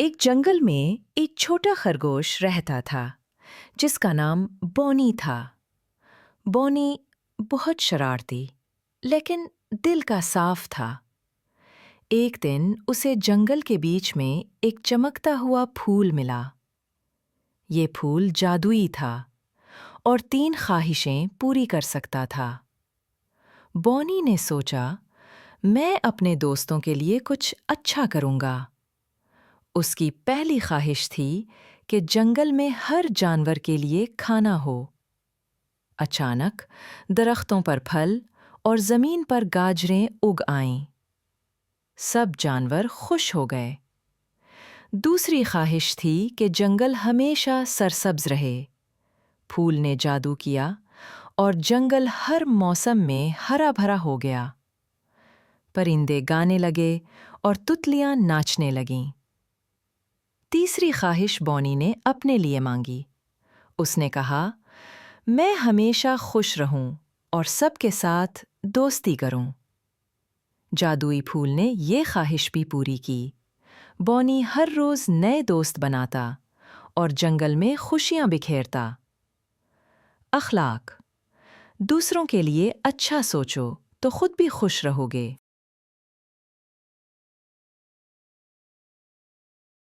ایک جنگل میں ایک چھوٹا خرگوش رہتا تھا جس کا نام بونی تھا۔ بونی بہت شرارتی لیکن دل کا صاف تھا۔ ایک دن اسے جنگل کے بیچ میں ایک چمکتا ہوا پھول ملا۔ یہ پھول جادوئی تھا اور 3 خواہشیں پوری کر سکتا تھا۔ بونی نے سوچا، میں اپنے دوستوں کے لیے کچھ اچھا کروں گا۔ اس کی پہلی خواہش تھی کہ جنگل میں ہر جانور کے لیے کھانا ہو۔ اچانک درختوں پر پھل اور زمین پر گاجریں اگ آئیں۔ سب جانور خوش ہو گئے۔ دوسری خواہش تھی کہ جنگل ہمیشہ سرسبز رہے۔ پھول نے جادو کیا اور جنگل ہر موسم میں ہرا بھرا ہو گیا۔ پرندے گانے لگے اور تتلیاں ناچنے لگیں۔ تیسری خواہش بونی نے اپنے لیے مانگی۔ اس نے کہا، میں ہمیشہ خوش رہوں اور سب کے ساتھ دوستی کروں۔ جادوئی پھول نے یہ خواہش بھی پوری کی۔ بونی ہر روز نئے دوست بناتا اور جنگل میں خوشیاں بکھیرتا۔ اخلاق: دوسروں کے لیے اچھا سوچو تو خود بھی خوش رہو گے۔